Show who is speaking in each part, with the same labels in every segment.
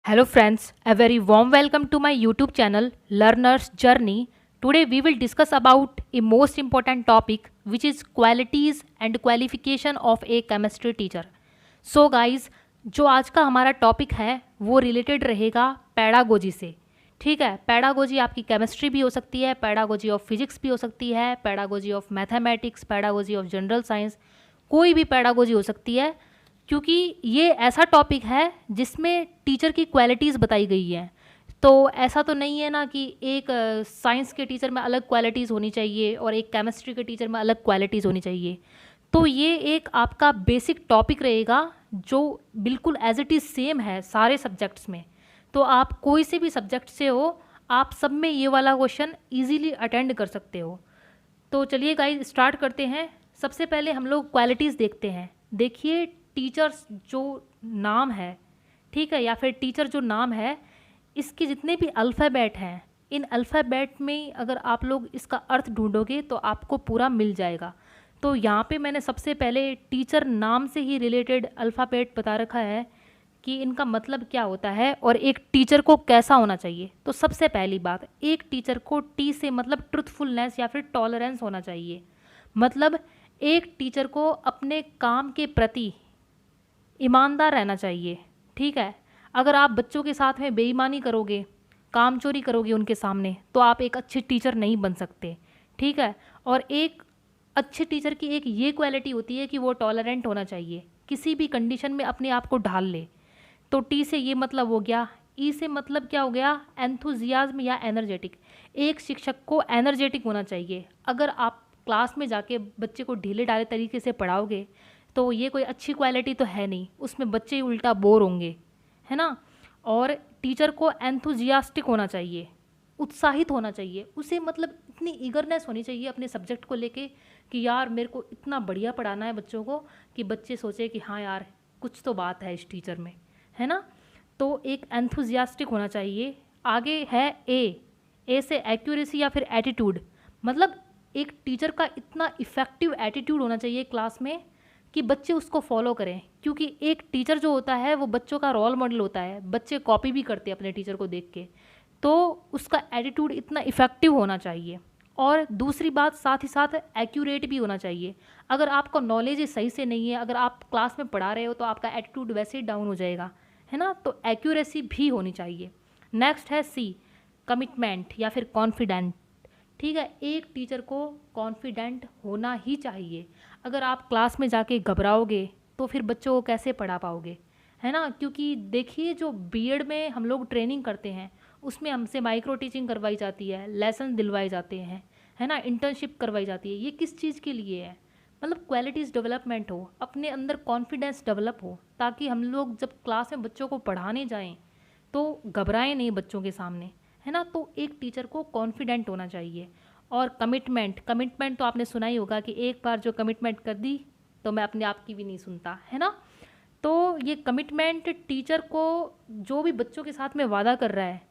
Speaker 1: Hello friends, a very warm welcome to my YouTube channel Learner's Journey. Today we will discuss about a most important topic which is qualities and qualification of a chemistry teacher. So guys, जो आज का हमारा topic है वो related रहेगा pedagogy से। ठीक है, पैडागोजी आपकी केमिस्ट्री भी हो सकती है, पैडागोजी ऑफ फिजिक्स भी हो सकती है, pedagogy of mathematics, pedagogy of general science, कोई भी पैडागोजी हो सकती है, क्योंकि ये ऐसा टॉपिक है जिसमें टीचर की क्वालिटीज़ बताई गई हैं। तो ऐसा तो नहीं है ना कि एक साइंस के टीचर में अलग क्वालिटीज़ होनी चाहिए और एक केमिस्ट्री के टीचर में अलग क्वालिटीज़ होनी चाहिए। तो ये एक आपका बेसिक टॉपिक रहेगा जो बिल्कुल एज इट इज़ सेम है सारे सब्जेक्ट्स में। तो आप कोई से भी सब्जेक्ट से हो, आप सब में ये वाला क्वेश्चन ईजीली अटेंड कर सकते हो। तो चलिए गाइस स्टार्ट करते हैं। सबसे पहले हम लोग क्वालिटीज़ देखते हैं। देखिए, टीचर्स जो नाम है, ठीक है, या फिर टीचर जो नाम है, इसके जितने भी अल्फ़ाबेट हैं, इन अल्फ़ाबेट में अगर आप लोग इसका अर्थ ढूंढोगे तो आपको पूरा मिल जाएगा। तो यहाँ पे मैंने सबसे पहले टीचर नाम से ही रिलेटेड अल्फ़ाबेट बता रखा है कि इनका मतलब क्या होता है और एक टीचर को कैसा होना चाहिए। तो सबसे पहली बात, एक टीचर को टी से मतलब ट्रुथफुलनेस या फिर टॉलरेंस होना चाहिए। मतलब एक टीचर को अपने काम के प्रति ईमानदार रहना चाहिए। ठीक है, अगर आप बच्चों के साथ में बेईमानी करोगे, काम चोरी करोगे उनके सामने, तो आप एक अच्छे टीचर नहीं बन सकते। ठीक है, और एक अच्छे टीचर की एक ये क्वालिटी होती है कि वो टॉलरेंट होना चाहिए, किसी भी कंडीशन में अपने आप को ढाल ले। तो टी से ये मतलब हो गया। ई से मतलब क्या हो गया? एंथुजियाज्म या एनर्जेटिक। एक शिक्षक को एनर्जेटिक होना चाहिए। अगर आप क्लास में जाके बच्चे को ढीले ढाले तरीके से पढ़ाओगे तो ये कोई अच्छी क्वालिटी तो है नहीं, उसमें बच्चे उल्टा बोर होंगे, है ना। और टीचर को एंथुजियास्टिक होना चाहिए, उत्साहित होना चाहिए, उसे मतलब इतनी ईगरनेस होनी चाहिए अपने सब्जेक्ट को लेके कि यार मेरे को इतना बढ़िया पढ़ाना है बच्चों को कि बच्चे सोचे कि हाँ यार कुछ तो बात है इस टीचर में, है ना। तो एक एंथुजियास्टिक होना चाहिए। आगे है ए से एक्यूरेसी या फिर एटीट्यूड। मतलब एक टीचर का इतना इफ़ेक्टिव एटीट्यूड होना चाहिए क्लास में कि बच्चे उसको फॉलो करें, क्योंकि एक टीचर जो होता है वो बच्चों का रोल मॉडल होता है। बच्चे कॉपी भी करते हैं अपने टीचर को देख के, तो उसका एटीट्यूड इतना इफ़ेक्टिव होना चाहिए। और दूसरी बात, साथ ही साथ एक्यूरेट भी होना चाहिए। अगर आपका नॉलेज सही से नहीं है, अगर आप क्लास में पढ़ा रहे हो तो आपका एटीट्यूड वैसे ही डाउन हो जाएगा, है ना। तो एक्यूरेसी भी होनी चाहिए। नेक्स्ट है सी, कमिटमेंट या फिर कॉन्फिडेंट। ठीक है, एक टीचर को कॉन्फिडेंट होना ही चाहिए। अगर आप क्लास में जाके घबराओगे तो फिर बच्चों को कैसे पढ़ा पाओगे, है ना। क्योंकि देखिए, जो बीएड में हम लोग ट्रेनिंग करते हैं उसमें हमसे माइक्रो टीचिंग करवाई जाती है, लेसन दिलवाए जाते हैं, है ना, इंटर्नशिप करवाई जाती है। ये किस चीज़ के लिए है? मतलब क्वालिटीज़ डेवलपमेंट हो, अपने अंदर कॉन्फिडेंस डेवलप हो, ताकि हम लोग जब क्लास में बच्चों को पढ़ाने जाएं तो घबराएं नहीं बच्चों के सामने, है ना। तो एक टीचर को कॉन्फिडेंट होना चाहिए। और कमिटमेंट तो आपने सुना ही होगा कि एक बार जो कमिटमेंट कर दी तो मैं अपने आप की भी नहीं सुनता, है ना। तो ये कमिटमेंट टीचर को जो भी बच्चों के साथ में वादा कर रहा है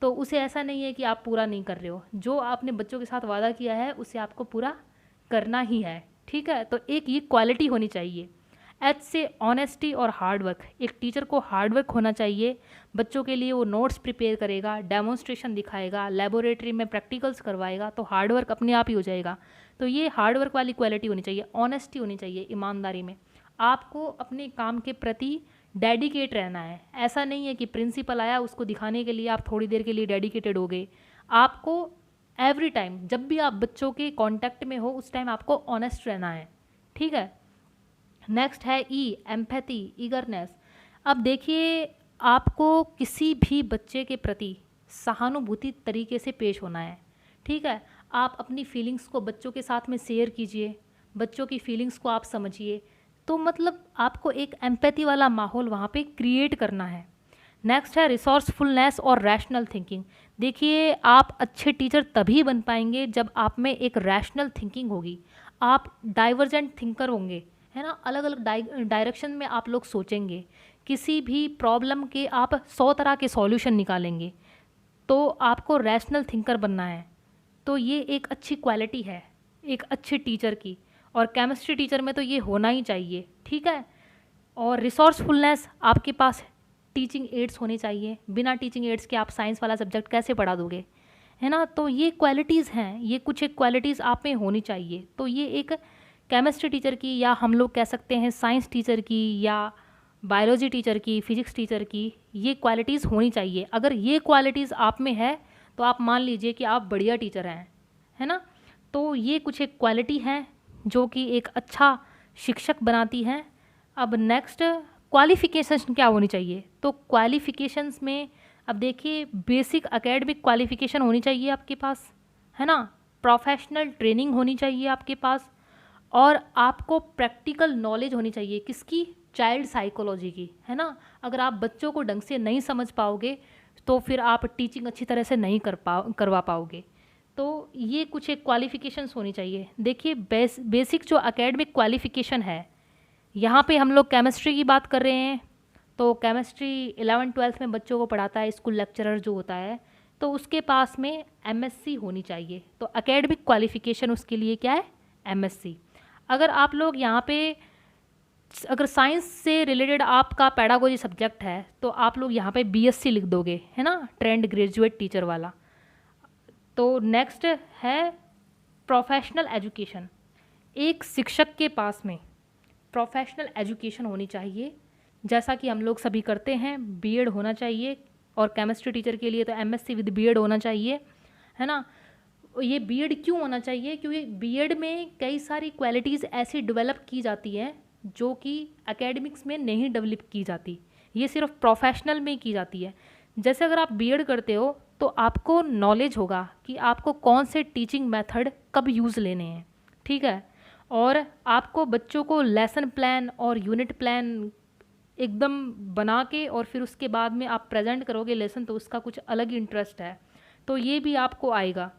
Speaker 1: तो उसे ऐसा नहीं है कि आप पूरा नहीं कर रहे हो। जो आपने बच्चों के साथ वादा किया है उसे आपको पूरा करना ही है। ठीक है, तो एक ये क्वालिटी होनी चाहिए। एच से ऑनेस्टी और हार्ड वर्क। एक टीचर को हार्ड वर्क होना चाहिए। बच्चों के लिए वो नोट्स प्रिपेयर करेगा, डेमोन्स्ट्रेशन दिखाएगा, लेबोरेटरी में प्रैक्टिकल्स करवाएगा, तो हार्ड वर्क अपने आप ही हो जाएगा। तो ये हार्ड वर्क वाली क्वालिटी होनी चाहिए। ऑनेस्टी होनी चाहिए, ईमानदारी में। आपको अपने काम के प्रति डेडिकेट रहना है। ऐसा नहीं है कि प्रिंसिपल आया उसको दिखाने के लिए आप थोड़ी देर के लिए डेडिकेटेड हो गए। आपको एवरी टाइम जब भी आप बच्चों के कांटेक्ट में हो उस टाइम आपको ऑनेस्ट रहना है। ठीक है। नेक्स्ट है ई, एम्पैथी, ईगरनेस। अब देखिए, आपको किसी भी बच्चे के प्रति सहानुभूति तरीके से पेश होना है। ठीक है, आप अपनी फीलिंग्स को बच्चों के साथ में शेयर कीजिए, बच्चों की फीलिंग्स को आप समझिए। तो मतलब आपको एक एम्पैथी वाला माहौल वहाँ पे क्रिएट करना है। नेक्स्ट है रिसोर्सफुलनेस और रैशनल थिंकिंग। देखिए, आप अच्छे टीचर तभी बन पाएंगे जब आप में एक रैशनल थिंकिंग होगी। आप डाइवर्जेंट थिंकर होंगे, है ना। अलग अलग डायरेक्शन में आप लोग सोचेंगे, किसी भी प्रॉब्लम के आप 100 तरह के सॉल्यूशन निकालेंगे। तो आपको रैशनल थिंकर बनना है। तो ये एक अच्छी क्वालिटी है एक अच्छे टीचर की, और केमिस्ट्री टीचर में तो ये होना ही चाहिए। ठीक है। और रिसोर्सफुलनेस आपके पास टीचिंग एड्स होने चाहिए। बिना टीचिंग एड्स के आप साइंस वाला सब्जेक्ट कैसे पढ़ा दोगे, है ना। तो ये क्वालिटीज़ हैं, ये कुछ एक क्वालिटीज़ आप में होनी चाहिए। तो ये एक केमिस्ट्री टीचर की, या हम लोग कह सकते हैं साइंस टीचर की, या बायोलॉजी टीचर की, फिजिक्स टीचर की, ये क्वालिटीज़ होनी चाहिए। अगर ये क्वालिटीज़ आप में है तो आप मान लीजिए कि आप बढ़िया टीचर हैं, है ना। तो ये कुछ एक क्वालिटी है जो कि एक अच्छा शिक्षक बनाती हैं। अब नेक्स्ट, क्वालिफ़िकेशन क्या होनी चाहिए। तो क्वालिफ़िकेशंस में अब देखिए, बेसिक एकेडमिक क्वालिफ़िकेशन होनी चाहिए आपके पास, है ना। प्रोफेशनल ट्रेनिंग होनी चाहिए आपके पास, और आपको प्रैक्टिकल नॉलेज होनी चाहिए किसकी, चाइल्ड साइकोलॉजी की, है ना। अगर आप बच्चों को ढंग से नहीं समझ पाओगे तो फिर आप टीचिंग अच्छी तरह से नहीं करवा पाओगे। तो ये कुछ एक क्वालिफ़िकेशंस होनी चाहिए। देखिए बेसिक जो एकेडमिक क्वालिफ़िकेशन है, यहाँ पे हम लोग केमिस्ट्री की बात कर रहे हैं। तो केमिस्ट्री 11th-12th में बच्चों को पढ़ाता है स्कूल लेक्चरर जो होता है, तो उसके पास में एमएससी होनी चाहिए। तो एकेडमिक क्वालिफ़िकेशन उसके लिए क्या है, एमएससी। अगर आप लोग यहाँ पे अगर साइंस से रिलेटेड आपका पेडागोजी सब्जेक्ट है तो आप लोग यहाँ पे बीएससी लिख दोगे, है ना, ट्रेंड ग्रेजुएट टीचर वाला। तो नेक्स्ट है प्रोफेशनल एजुकेशन। एक शिक्षक के पास में प्रोफेशनल एजुकेशन होनी चाहिए, जैसा कि हम लोग सभी करते हैं। बीएड होना चाहिए, और केमिस्ट्री टीचर के लिए तो एमएससी विद बीएड होना चाहिए, है ना। ये बीएड क्यों होना चाहिए, क्योंकि बीएड में कई सारी क्वालिटीज़ ऐसी डेवलप की जाती हैं जो कि एकेडमिक्स में नहीं डेवलप की जाती, ये सिर्फ प्रोफेशनल में की जाती है। जैसे अगर आप बीएड करते हो तो आपको नॉलेज होगा कि आपको कौन से टीचिंग मेथड कब यूज़ लेने हैं, ठीक है। और आपको बच्चों को लेसन प्लान और यूनिट प्लान एकदम बना के और फिर उसके बाद में आप प्रेजेंट करोगे लेसन, तो उसका कुछ अलग ही इंटरेस्ट है, तो ये भी आपको आएगा।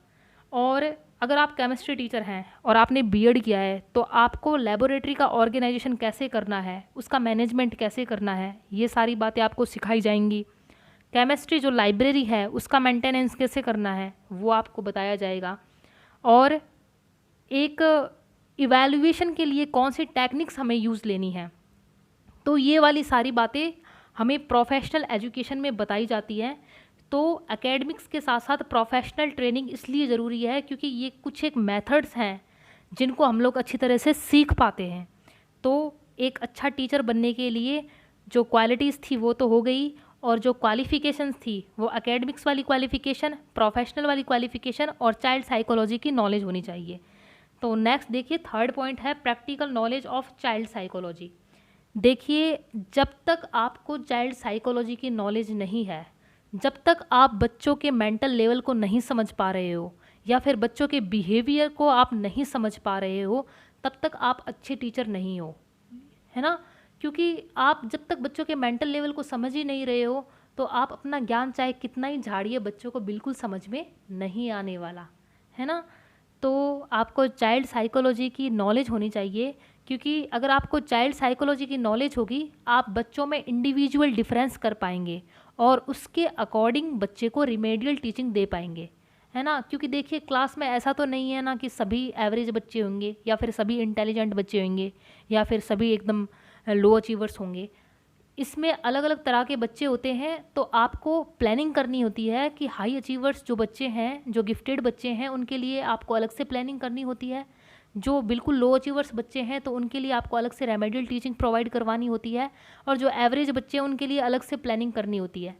Speaker 1: और अगर आप केमिस्ट्री टीचर हैं और आपने बीएड किया है तो आपको लेबोरेटरी का ऑर्गेनाइजेशन कैसे करना है, उसका मैनेजमेंट कैसे करना है, ये सारी बातें आपको सिखाई जाएंगी। केमिस्ट्री जो लाइब्रेरी है उसका मेंटेनेंस कैसे करना है वो आपको बताया जाएगा। और एक इवैल्यूएशन के लिए कौन सी टेक्निक्स हमें यूज़ लेनी है, तो ये वाली सारी बातें हमें प्रोफेशनल एजुकेशन में बताई जाती हैं। तो एकेडमिक्स के साथ साथ प्रोफेशनल ट्रेनिंग इसलिए ज़रूरी है क्योंकि ये कुछ एक मेथड्स हैं जिनको हम लोग अच्छी तरह से सीख पाते हैं। तो एक अच्छा टीचर बनने के लिए जो क्वालिटीज़ थी वो तो हो गई, और जो क्वालिफ़िकेशंस थी वो एकेडमिक्स वाली क्वालिफ़िकेशन, प्रोफेशनल वाली क्वालिफ़िकेशन और चाइल्ड साइकोलॉजी की नॉलेज होनी चाहिए। तो नेक्स्ट देखिए, थर्ड पॉइंट है practical knowledge of child psychology. देखिए, जब तक आपको चाइल्ड साइकोलॉजी की नॉलेज नहीं है, जब तक आप बच्चों के मेंटल लेवल को नहीं समझ पा रहे हो या फिर बच्चों के बिहेवियर को आप नहीं समझ पा रहे हो, तब तक आप अच्छे टीचर नहीं हो, है ना। क्योंकि आप जब तक बच्चों के मेंटल लेवल को समझ ही नहीं रहे हो तो आप अपना ज्ञान चाहे कितना ही झाड़िए, बच्चों को बिल्कुल समझ में नहीं आने वाला, है ना। तो आपको चाइल्ड साइकोलॉजी की नॉलेज होनी चाहिए, क्योंकि अगर आपको चाइल्ड साइकोलॉजी की नॉलेज होगी आप बच्चों में इंडिविजुअल डिफरेंस कर पाएंगे और उसके अकॉर्डिंग बच्चे को रिमेडियल टीचिंग दे पाएंगे, है ना। क्योंकि देखिए, क्लास में ऐसा तो नहीं है ना कि सभी एवरेज बच्चे होंगे या फिर सभी इंटेलिजेंट बच्चे होंगे या फिर सभी एकदम लो अचीवर्स होंगे। इसमें अलग अलग तरह के बच्चे होते हैं, तो आपको प्लानिंग करनी होती है कि हाई अचीवर्स जो बच्चे हैं, जो गिफ्टेड बच्चे हैं, उनके लिए आपको अलग से प्लानिंग करनी होती है। जो बिल्कुल लो अचीवर्स बच्चे हैं तो उनके लिए आपको अलग से रेमेडियल टीचिंग प्रोवाइड करवानी होती है, और जो एवरेज बच्चे हैं उनके लिए अलग से प्लानिंग करनी होती है।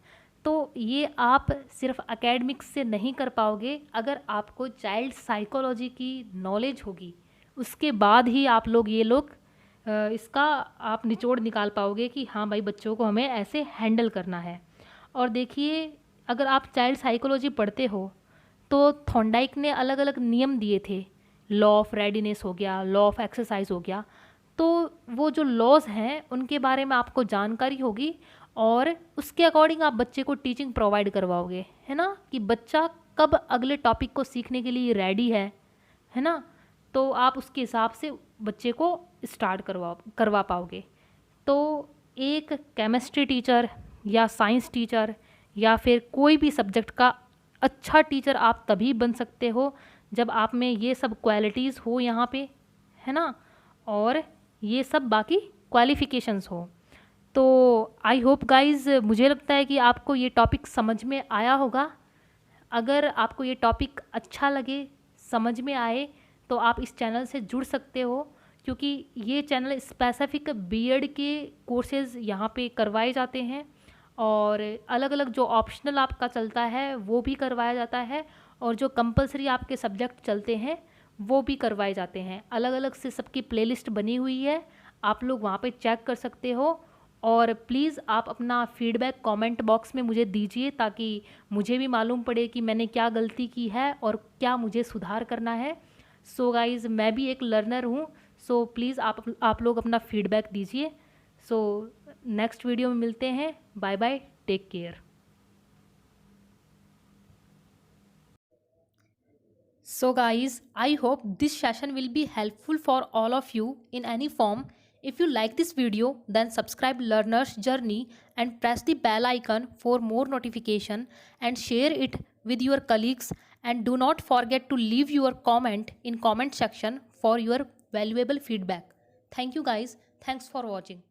Speaker 1: तो ये आप सिर्फ एकेडमिक्स से नहीं कर पाओगे, अगर आपको चाइल्ड साइकोलॉजी की नॉलेज होगी उसके बाद ही आप लोग इसका आप निचोड़ निकाल पाओगे कि हाँ भाई, बच्चों को हमें ऐसे हैंडल करना है। और देखिए, अगर आप चाइल्ड साइकोलॉजी पढ़ते हो तो थॉर्नडाइक ने अलग अलग नियम दिए थे, लॉ ऑफ रेडीनेस हो गया, लॉ ऑफ एक्सरसाइज हो गया। तो वो जो लॉज हैं उनके बारे में आपको जानकारी होगी और उसके अकॉर्डिंग आप बच्चे को टीचिंग प्रोवाइड करवाओगे, है ना, कि बच्चा कब अगले टॉपिक को सीखने के लिए रेडी है ना। तो आप उसके हिसाब से बच्चे को स्टार्ट करवा पाओगे। तो एक केमिस्ट्री टीचर या साइंस टीचर या फिर कोई भी सब्जेक्ट का अच्छा टीचर आप तभी बन सकते हो जब आप में ये सब क्वालिटीज़ हो यहाँ पे, है ना, और ये सब बाकी क्वालिफ़िकेशंस हो। तो आई होप गाइज़, मुझे लगता है कि आपको ये टॉपिक समझ में आया होगा। अगर आपको ये टॉपिक अच्छा लगे, समझ में आए, तो आप इस चैनल से जुड़ सकते हो, क्योंकि ये चैनल स्पेसिफिक बीएड के कोर्सेज़ यहाँ पे करवाए जाते हैं और अलग अलग जो ऑप्शनल आपका चलता है वो भी करवाया जाता है और जो कंपलसरी आपके सब्जेक्ट चलते हैं वो भी करवाए जाते हैं। अलग अलग से सबकी प्लेलिस्ट बनी हुई है, आप लोग वहाँ पे चेक कर सकते हो। और प्लीज़ आप अपना फीडबैक कमेंट बॉक्स में मुझे दीजिए, ताकि मुझे भी मालूम पड़े कि मैंने क्या गलती की है और क्या मुझे सुधार करना है। सो गाइज़, मैं भी एक लर्नर हूँ, सो प्लीज़ आप लोग अपना फीडबैक दीजिए। सो नेक्स्ट वीडियो में मिलते हैं। Bye bye, take care. So guys, I hope this session will be helpful for all of you in any form. If you like this video, then subscribe Learner's Journey and press the bell icon for more notification, and share it with your colleagues, and do not forget to leave your comment in comment section for your valuable feedback. Thank you guys. Thanks for watching.